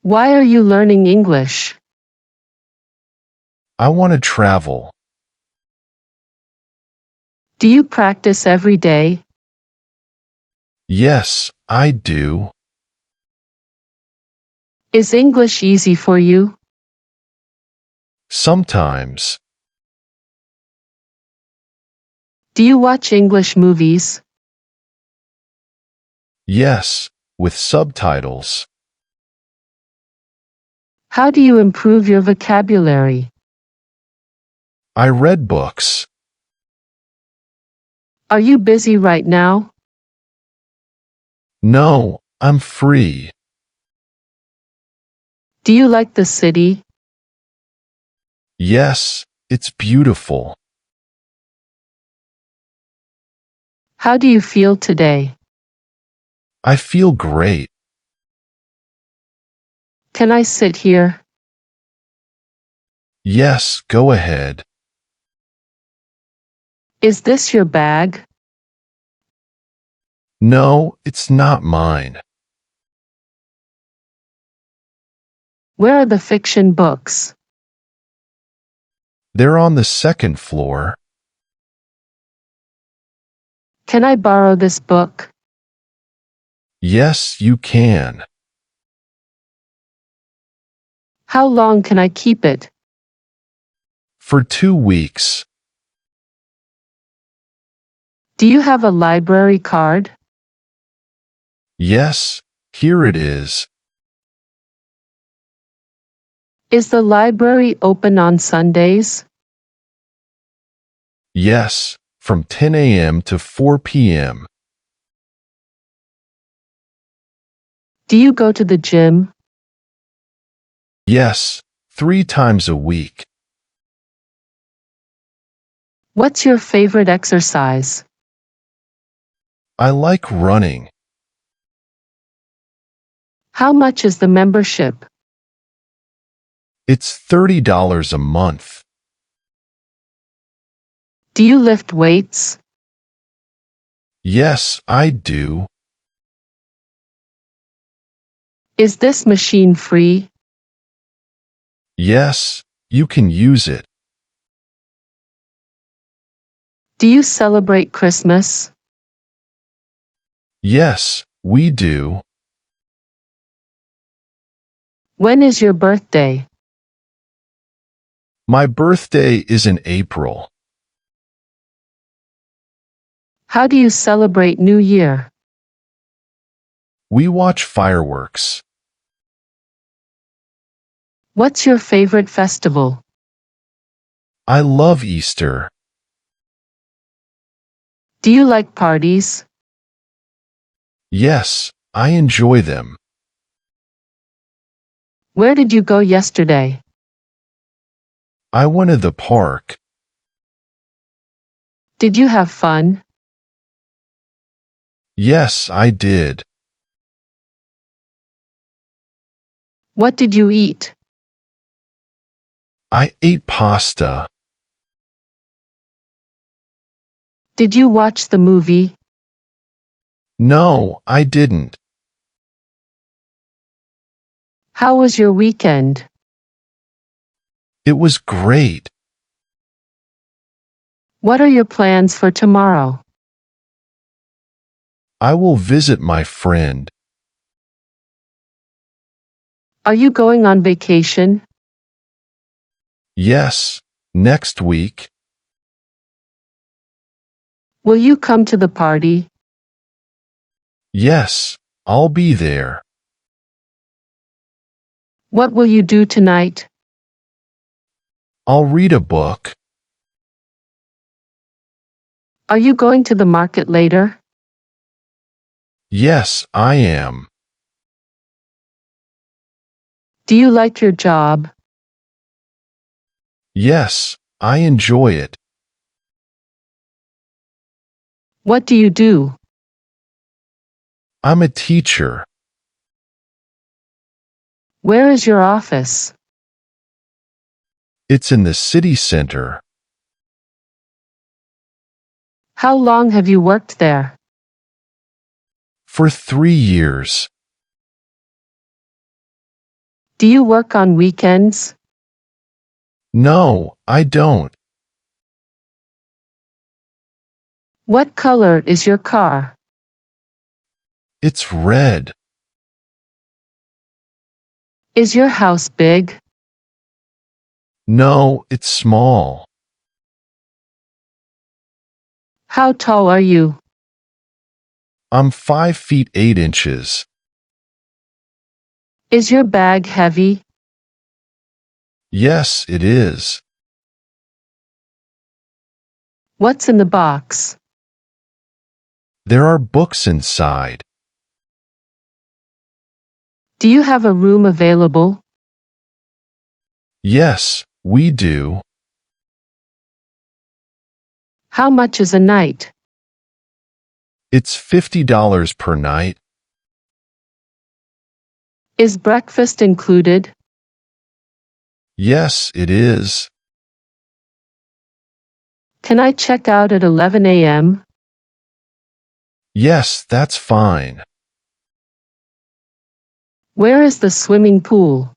Why are you learning English? I want to travel. Do you practice every day? Yes, I do. Is English easy for you? Sometimes. Do you watch English movies? Yes, with subtitles. How do you improve your vocabulary? I read books. Are you busy right now? No, I'm free. Do you like the city? Yes, it's beautiful. How do you feel today? I feel great. Can I sit here? Yes, go ahead. Is this your bag? No, it's not mine. Where are the fiction books? They're on the second floor. Can I borrow this book? Yes, you can. How long can I keep it? For 2 weeks. Do you have a library card? Yes, here it is. Is the library open on Sundays? Yes, from 10 a.m. to 4 p.m. Do you go to the gym? Yes, 3 times a week. What's your favorite exercise? I like running. How much is the membership? It's $30 a month. Do you lift weights? Yes, I do. Is this machine free? Yes, you can use it. Do you celebrate Christmas? Yes, we do. When is your birthday? My birthday is in April. How do you celebrate New Year? We watch fireworks. What's your favorite festival? I love Easter. Do you like parties? Yes, I enjoy them. Where did you go yesterday? I went to the park. Did you have fun? Yes, I did. What did you eat? I ate pasta. Did you watch the movie? No, I didn't. How was your weekend? It was great. What are your plans for tomorrow? I will visit my friend. Are you going on vacation? Yes, next week. Will you come to the party? Yes, I'll be there. What will you do tonight? I'll read a book. Are you going to the market later? Yes, I am. Do you like your job? Yes, I enjoy it. What do you do? I'm a teacher. Where is your office? It's in the city center. How long have you worked there? For 3 years. Do you work on weekends? No, I don't. What color is your car? It's red. Is your house big? No, it's small. How tall are you? I'm 5 feet 8 inches. Is your bag heavy? Yes, it is. What's in the box? There are books inside. Do you have a room available? Yes, we do. How much is a night? It's $50 per night. Is breakfast included? Yes, it is. Can I check out at 11 a.m.? Yes, that's fine. Where is the swimming pool?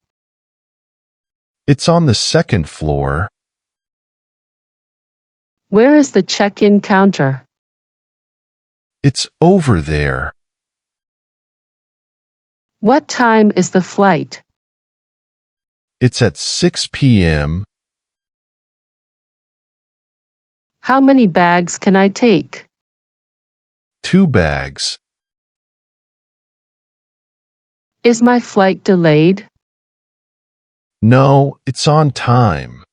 It's on the second floor. Where is the check-in counter? It's over there. What time is the flight? It's at 6 p.m. How many bags can I take? 2 bags. Is my flight delayed? No, it's on time.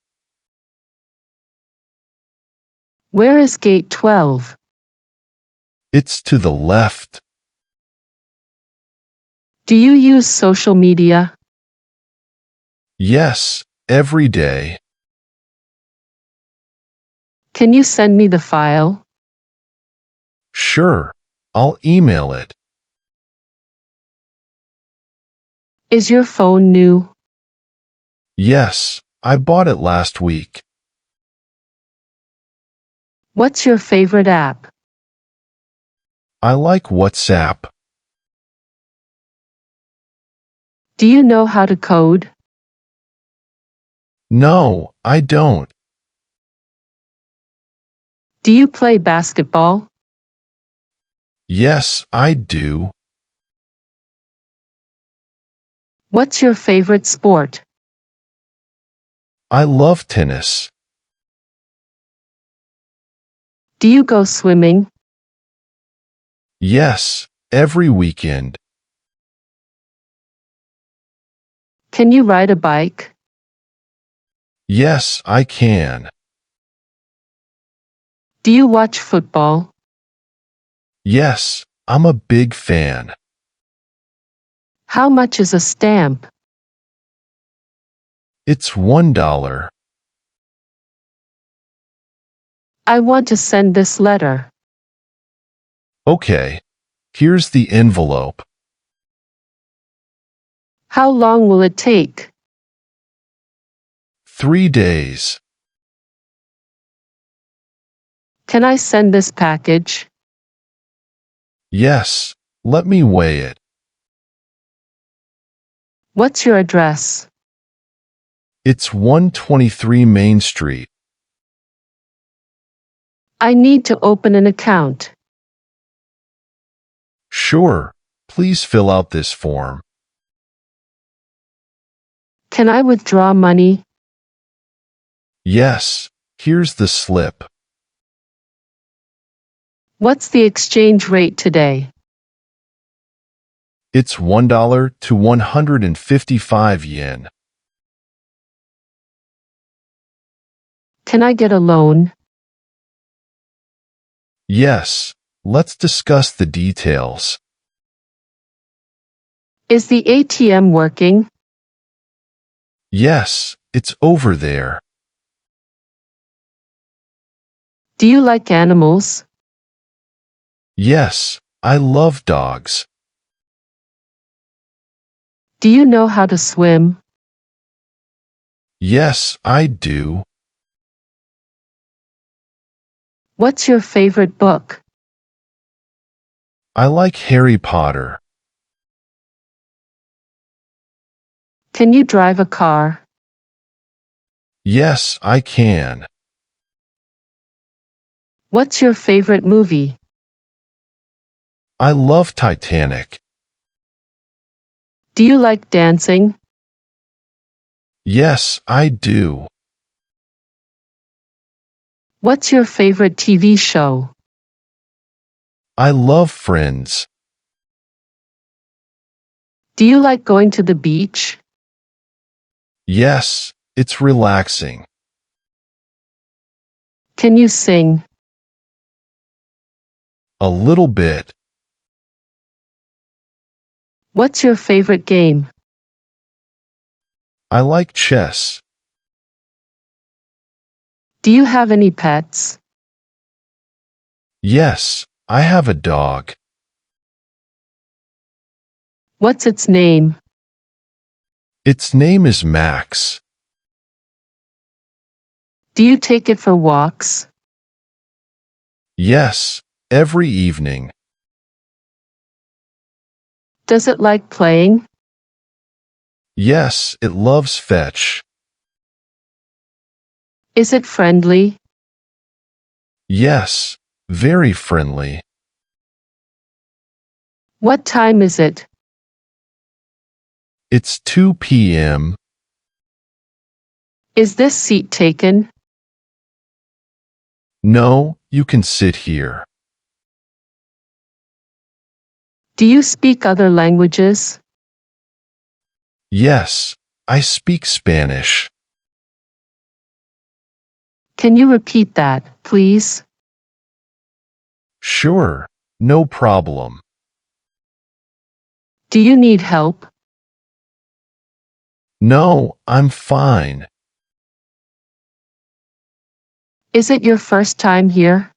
Where is gate 12? It's to the left. Do you use social media? Yes, every day. Can you send me the file? Sure, I'll email it. Is your phone new? Yes, I bought it last week. What's your favorite app? I like WhatsApp. Do you know how to code? No, I don't. Do you play basketball? Yes, I do. What's your favorite sport? I love tennis. Do you go swimming? Yes, every weekend. Can you ride a bike? Yes, I can. Do you watch football? Yes, I'm a big fan. How much is a stamp? It's $1. I want to send this letter. Okay, here's the envelope. How long will it take? 3 days. Can I send this package? Yes, let me weigh it. What's your address? It's 123 Main Street. I need to open an account. Sure, please fill out this form. Can I withdraw money? Yes, here's the slip. What's the exchange rate today? It's $1 to 155 yen. Can I get a loan? Yes, let's discuss the details. Is the ATM working? Yes, it's over there. Do you like animals? Yes, I love dogs. Do you know how to swim? Yes, I do. What's your favorite book? I like Harry Potter. Can you drive a car? Yes, I can. What's your favorite movie? I love Titanic. Do you like dancing? Yes, I do. What's your favorite TV show? I love Friends. Do you like going to the beach? Yes, it's relaxing. Can you sing? A little bit. What's your favorite game? I like chess. Do you have any pets? Yes, I have a dog. What's its name? Its name is Max. Do you take it for walks? Yes, every evening. Does it like playing? Yes, it loves fetch. Is it friendly? Yes, very friendly. What time is it? It's 2 p.m. Is this seat taken? No, you can sit here. Do you speak other languages? Yes, I speak Spanish. Can you repeat that, please? Sure, no problem. Do you need help? No, I'm fine. Is it your first time here?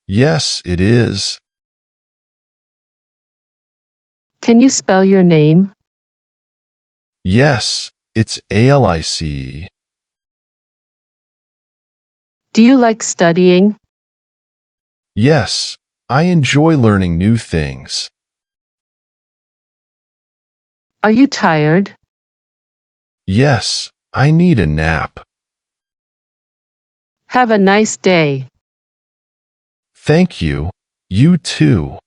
Yes, it is. Can you spell your name? Yes, it's ALICE. Do you like studying? Yes, I enjoy learning new things. Are you tired? Yes, I need a nap. Have a nice day. Thank you. You too.